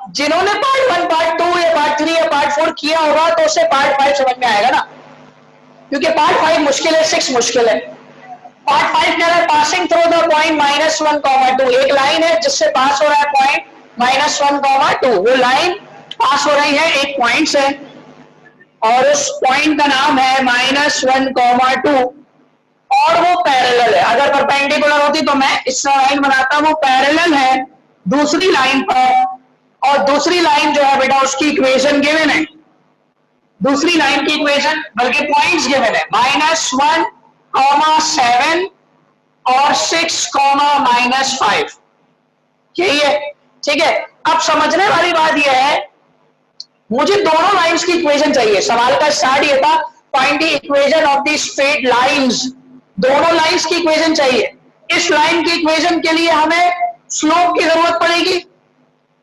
जिन्होंने part 1 part 2 या part 3 या पार्ट 4 किया होगा तो उसे पार्ट 5 समझ में आएगा ना, क्योंकि पार्ट 5 मुश्किल है, 6 मुश्किल है। पार्ट 5 कह रहा है पासिंग थ्रू द पॉइंट -1, 2, एक लाइन है जिससे पास हो रहा है पॉइंट -1, 2, वो लाइन पास हो रही है एक पॉइंट से और उस पॉइंट का नाम है -1, 2 और वो पैरेलल है। अगर परपेंडिकुलर होती तो मैं इस लाइन बनाता, वो पैरेलल है दूसरी लाइन पर, और दूसरी लाइन जो है बेटा उसकी इक्वेशन गिवन है, दूसरी लाइन की इक्वेशन बल्कि पॉइंट्स गिवन है -1, 7 और 6, -5, यही है। ठीक है, अब समझने वाली बात यह है मुझे दोनों लाइंस की इक्वेशन चाहिए। सवाल का स्टार्ट ये था find the equation of the straight lines, दोनों लाइंस की इक्वेशन चाहिए। इस लाइन की इक्वेशन के लिए हमें स्लोप की जरूरत पड़ेगी,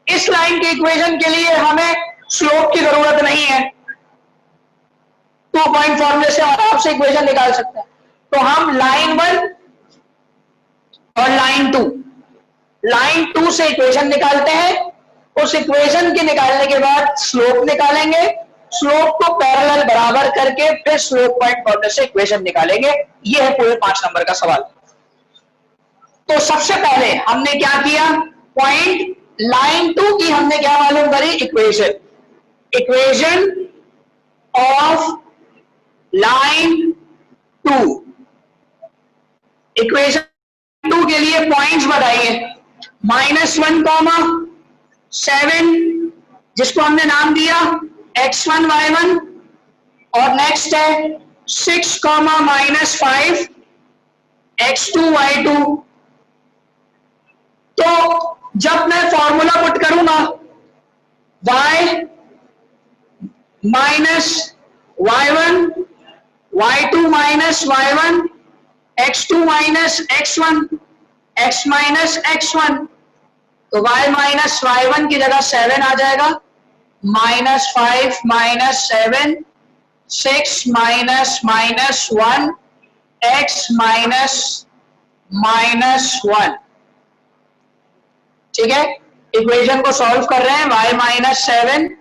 इस लाइन की इक्वेशन के लिए हमें स्लोप की जरूरत नहीं है। 2 पॉइंट फॉर्मूले से आराम से इक्वेशन निकाल सकते हैं। तो हम लाइन 1 और लाइन 2 से इक्वेशन निकालते हैं, उस इक्वेशन के निकालने के बाद स्लोप निकालेंगे, स्लोप को पैरेलल बराबर करके फिर स्लोप पॉइंट फॉर्मूले से इक्वेशन निकालेंगे। ये है पूरे 5 नंबर का सवाल। तो सबसे पहले हमने क्या किया, पॉइंट लाइन 2 की हमने क्या मालूम करी, इक्वेशन ऑफ लाइन 2, इक्वेशन 2 के लिए पॉइंट्स बताइए। -1, 7 जिसको हमने नाम दिया x1 y1 और नेक्स्ट है 6, -5 x2 y2। तो जब मैं फॉर्मूला पुट करूंगा y -y1 y2 -y1 x2 -x1 x -x1, तो y -y1 की जगह 7 आ जाएगा, -5 -7 6 -1 x -1। ठीक है, इक्वेशन को सॉल्व कर रहे हैं। y -7,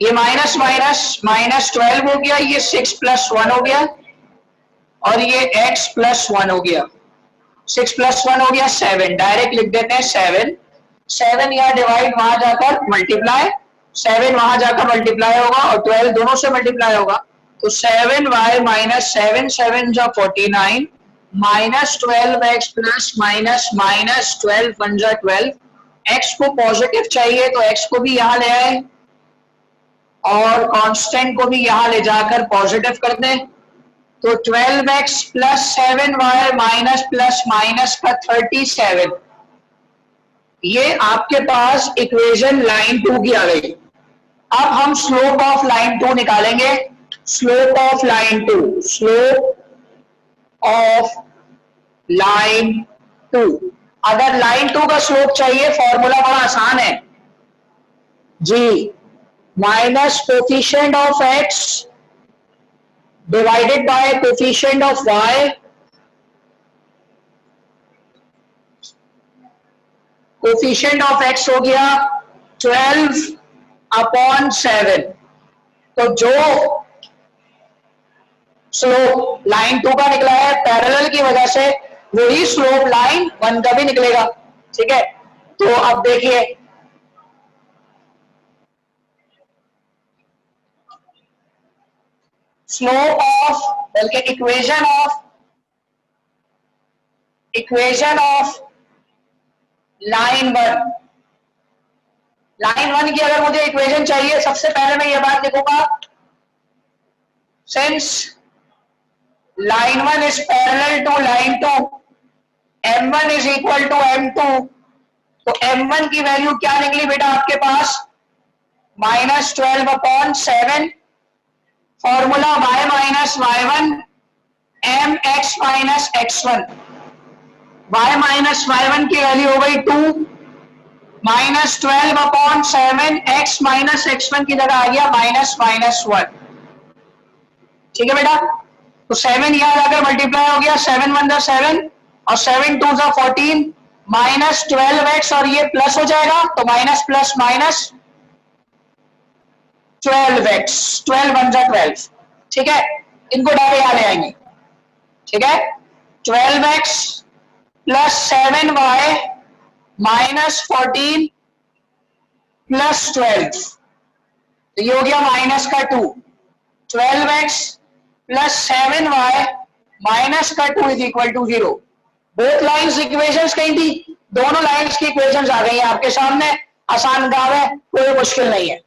ये माइनस -12 हो गया, ये 6 + 1 हो गया और ये x + 1 हो गया, 6 + 1 हो गया 7, डायरेक्ट लिख देते हैं 7 यहाँ डिवाइड, वहां जाकर मल्टीप्लाई, 7 वहां जाकर मल्टीप्लाई होगा और 12 दोनों से मल्टीप्लाई होगा, तो 7y -7 7 जा 49 -12x प्लस -12 1 जा 12। x को पॉजिटिव चाहिए तो x को भी यहां ले आए और कांस्टेंट को भी यहां ले जाकर पॉजिटिव कर दें, तो 12x + 7y minus plus minus का 37। ये आपके पास इक्वेशन लाइन 2 की आ गई। अब हम स्लोप ऑफ लाइन 2 निकालेंगे। Slope of line 2, slope of line 2, अगर लाइन 2 का स्लोप चाहिए फॉर्मूला बड़ा आसान है जी, minus coefficient of x divided by coefficient of y, coefficient of x हो गया 12/7। तो जो स्लोप लाइन 2 का निकला है पैरेलल की वजह से, वही स्लोप लाइन 1 का भी निकलेगा। ठीक है, तो अब देखिए स्लोप ऑफ बल्कि इक्वेशन ऑफ लाइन 1 की अगर मुझे इक्वेशन चाहिए, सबसे पहले मैं ये बात लिखूंगा, since line 1 is parallel to line 2, m1 is equal to m2, तो m1 की वैल्यू क्या निकली बेटा आपके पास, -12/7, formula y -y1 mx -x1, y -y1 की वैल्यू हो गई 2, -12/7 x -x1 की जगह आ गया -1। ठीक है बेटा, तो 7 यहां जाकर मल्टीप्लाई हो गया, 7 1 जा 7 और 7 2 जा 14, माइनस 12x और ये प्लस हो जाएगा तो minus plus minus 12x, 12 one जा 12, ठीक है, इनको डायरेक्ट यहां ले आएंगे, ठीक है, 12x plus 7y minus 14 plus 12, तो ये हो गया माइनस का 2, 12x प्लस 7y माइनस का 2 is equal to 0। Both lines equations कहीं थी, दोनों लाइन्स की इक्वेशंस आ गई हैं आपके सामने, आसान काम है, कोई मुश्किल नहीं है।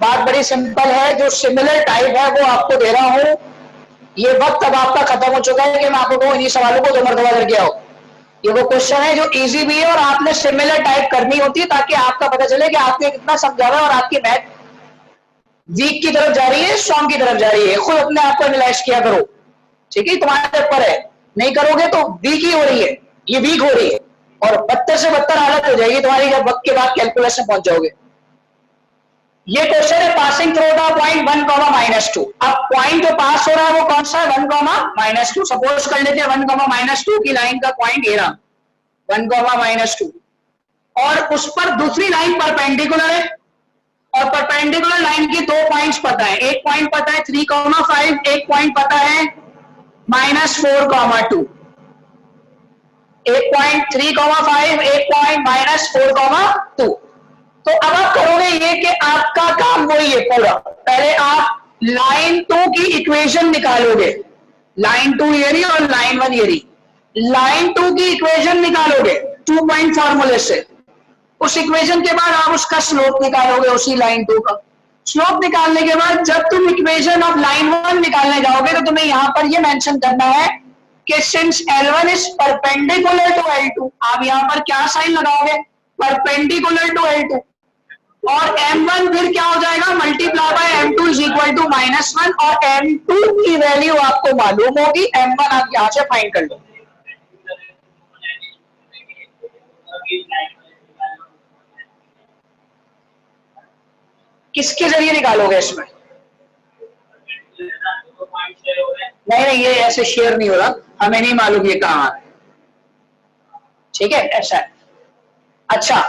बात बड़ी सिंपल है, जो सिमिलर टाइप है वो आपको दे रहा हूं। ये वक्त अब आपका खत्म हो चुका है कि मैं आपको इन्हीं सवालों को 2 मरतबा करके आओ। ये वो क्वेश्चन है जो इजी भी है और आपने सिमिलर टाइप करनी होती है ताकि आपका पता चले कि आपने कितना समझा है और आपकी मैथ वीक की तरफ जा रही है, स्ट्रॉन्ग की तरफ जा रही है। खुद अपने आप को एनालाइज किया करो, ठीक है, तुम्हारे ऊपर है, नहीं करोगे तो वीक ही हो रही है, ये वीक हो रही है और बदतर से बदतर हालत हो जाएगी तुम्हारी जब वक्त के बाद कैलकुलेशन पहुंच जाओगे। ये क्वेश्चन है पासिंग थ्रू द पॉइंट 1, -2। अब पॉइंट जो पास हो रहा है वो कौन सा है, 1, -2। सपोज कर लेते हैं 1, -2 की लाइन का पॉइंट ये रहा, 1, -2, और उस पर दूसरी लाइन परपेंडिकुलर है और परपेंडिकुलर लाइन की 2 पॉइंट्स पता है, एक पॉइंट पता है 3,5, एक पॉइंट पता है -4,2, एक पॉइंट 3,5, एक पॉइंट -4,2। तो अब आप करोगे ये कि आपका काम वही है पूरा, पहले आप लाइन 2 की इक्वेशन निकालोगे, लाइन 2 ये रही और लाइन 1 ये रही, लाइन 2 की इक्वेशन निकालोगे 2 पॉइंट फॉर्मूले से, उस इक्वेशन के बाद आप उसका स्लोप निकालोगे उसी लाइन 2 का। स्लोप निकालने के बाद जब तुम इक्वेशन ऑफ लाइन 1 निकालने जाओगे तो तुम्हें यहां पर ये मेंशन करना है कि since L1 is perpendicular to L2, आप यहां पर क्या साइन लगाओगे, परपेंडिकुलर टू L2, और M1 फिर क्या हो जाएगा, multiply by M2 is equal to -1, और M2 की वैल्यू आपको मालूम होगी, M1 आप यहां से फाइंड कर लो। किसके जरिए निकालोगे इसमें, नहीं ये ऐसे शेयर नहीं हो रहा, हमें नहीं मालूम ये कहां है, ठीक है, ऐसा है। अच्छा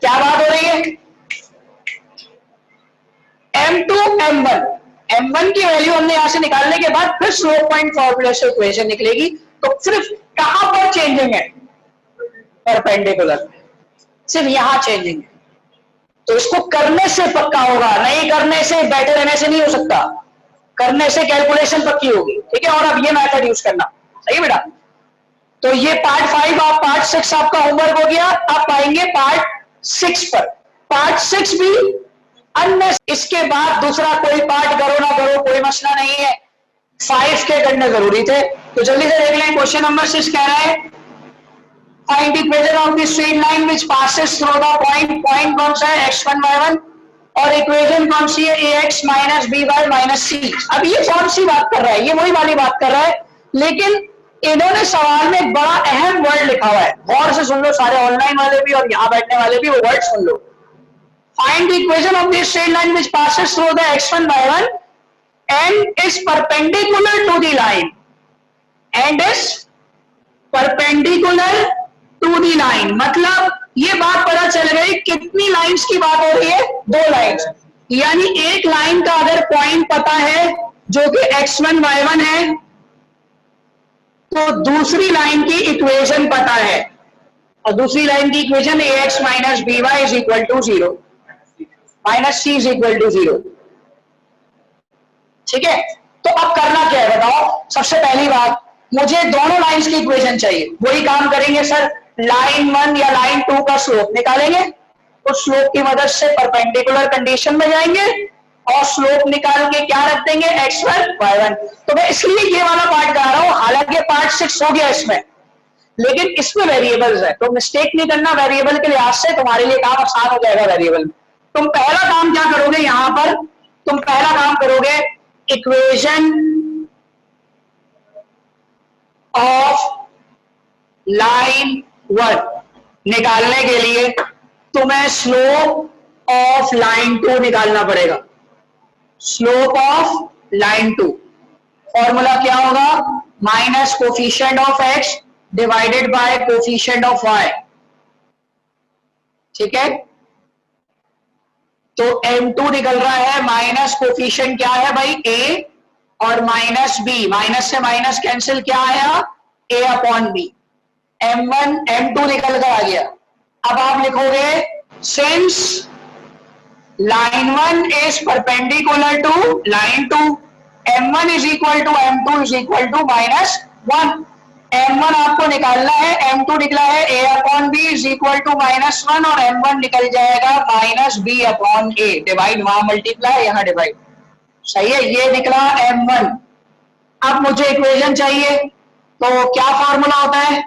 क्या बात हो रही है, M2 M1, M1 की वैल्यू हमने यहां से निकालने के बाद फिर स्लोप पॉइंट फॉर्मूले से इक्वेशन निकलेगी, तो सिर्फ कहां पर चेंजिंग है, परपेंडिकुलर, सिर्फ यहां चेंजिंग है। तो इसको करने से पक्का होगा, नहीं करने से, बैठे रहने से नहीं हो सकता, करने से कैलकुलेशन पक्की होगी, ठीक है। और अब ये मेथड यूज करना, सही बेटा। तो ये पार्ट 5 और पार्ट 6 आपका होमवर्क हो गया, आप आएंगे पार्ट 6 पर। पार्ट 6 भी अन्य, इसके बाद दूसरा कोई पार्ट करो ना करो कोई मसला नहीं है, 5 के करने जरूरी थे। तो जल्दी से देख लें, क्वेश्चन नंबर 6 कह रहा है find the equation of the straight line which passes through the point, point कौन सा है, x1 y1, और इक्वेशन कौन सी है, ax by c। अब ये कौन सी बात कर रहा है, ये वही वाली बात कर रहा है, लेकिन इन्होंने सवाल में एक बड़ा अहम वर्ड लिखा हुआ है, गौर से सुन लो सारे ऑनलाइन वाले भी और यहां बैठने वाले भी, वो word soon low. Find the equation of the straight line which passes through the x1 y1 and is perpendicular to the line, and is perpendicular to the line, मतलब ये बात पता चल गई कितनी लाइंस की बात हो रही है, 2 लाइंस, यानी एक लाइन का अगर पॉइंट पता है जो कि x1 y1 है, तो दूसरी लाइन की इक्वेशन पता है, और दूसरी लाइन की equation ax - by is equal to 0, -c is equal to 0, ठीक है। तो अब करना क्या है बताओ, सबसे पहली बात मुझे दोनों लाइंस की इक्वेशन चाहिए, वही काम करेंगे सर, लाइन 1 या लाइन 2 का स्लोप निकालेंगे, उस स्लोप की मदद से परपेंडिकुलर कंडीशन में जाएंगे और स्लोप निकाल के क्या रख देंगे, x1 y1। तो मैं इसलिए ये वाला पार्ट करा रहा हूं, हालांकि पार्ट 6 हो गया इसमें, लेकिन इसमें वेरिएबल्स है, तो मिस्टेक नहीं करना वेरिएबल के लिहाज से, तुम्हारे लिए काम आसान हो जाएगा वेरिएबल में। तुम पहला काम क्या करोगे, यहां पर तुम पहला काम करोगे, इक्वेशन ऑफ लाइन 1 निकालने के लिए तुम्हें स्लोप ऑफ लाइन 2 निकालना पड़ेगा। Slope of line 2। फॉर्मूला क्या होगा? Minus coefficient of x divided by coefficient of y। ठीक है, तो m2 निकल रहा है, माइनस कोफिशिएंट क्या है भाई? a, और माइनस b, माइनस से माइनस कैंसिल, क्या आया? a upon b। m1 m2 निकल कर आ गया। अब आप लिखोगे since line 1 is perpendicular to line 2, m1 is equal to m2 is equal to -1। m1 आपको निकालना है, m2 निकला है a upon b is equal to -1, और m1 निकल जाएगा -b अपॉन a। डिवाइड वहां मल्टीप्लाई, यहाँ डिवाइड। सही है, ये निकला m1। अब मुझे इक्वेशन चाहिए, तो क्या फॉर्मूला होता है?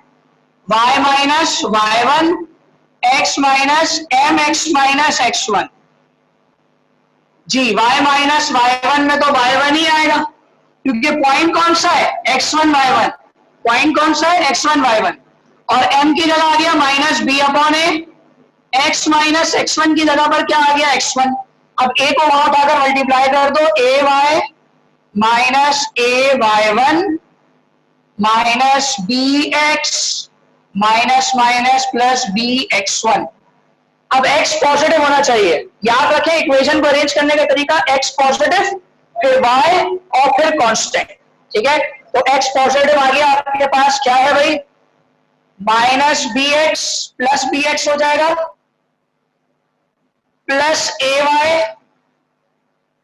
y minus y1 x minus mx minus x1। जी, y माइनस y1 में तो y1 ही आएगा, क्योंकि पॉइंट कौन सा है? x1 y1। पॉइंट कौन सा है? x1 y1। और m की जगह आ गया minus b upon a। x minus x1 की जगह पर क्या आ गया? x1। अब a को वहां उठाकर मल्टीप्लाई कर दो, a y minus a y1 minus b x minus minus plus b x1। अब x पॉजिटिव होना चाहिए, याद रखें इक्वेशन को अरेंज करने का तरीका, x पॉजिटिव फिर y और फिर कांस्टेंट। ठीक है, तो x पॉजिटिव आ गया, आपके पास क्या है भाई? Minus b x plus b x हो जाएगा, plus a y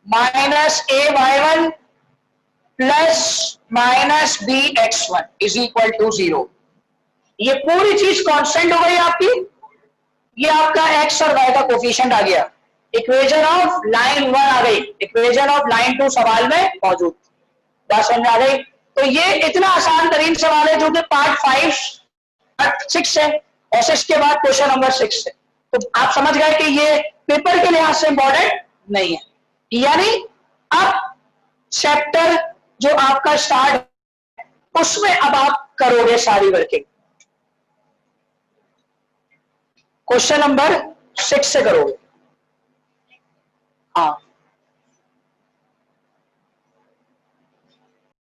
minus a y one plus minus b x one is equal to 0। ये पूरी चीज कांस्टेंट हो गई आपकी, ये आपका x और y का कोफिशिएंट आ गया। इक्वेशन ऑफ लाइन 1 आ गई, इक्वेशन ऑफ लाइन 2 सवाल में मौजूद। बात समझ आ गई? तो ये इतना आसान तरीन सवाल है जो कि पार्ट 5 पार्ट 6 है, और 6 के बाद क्वेश्चन नंबर 6 है। तो आप समझ गए कि ये पेपर के लिहाज से इंपॉर्टेंट नहीं है। यानी अब चैप्टर जो आपका स्टार्ट, उसमें अब आप करोगे सारी वर्किंग। क्वेश्चन नंबर 6 से करोगे। हाँ,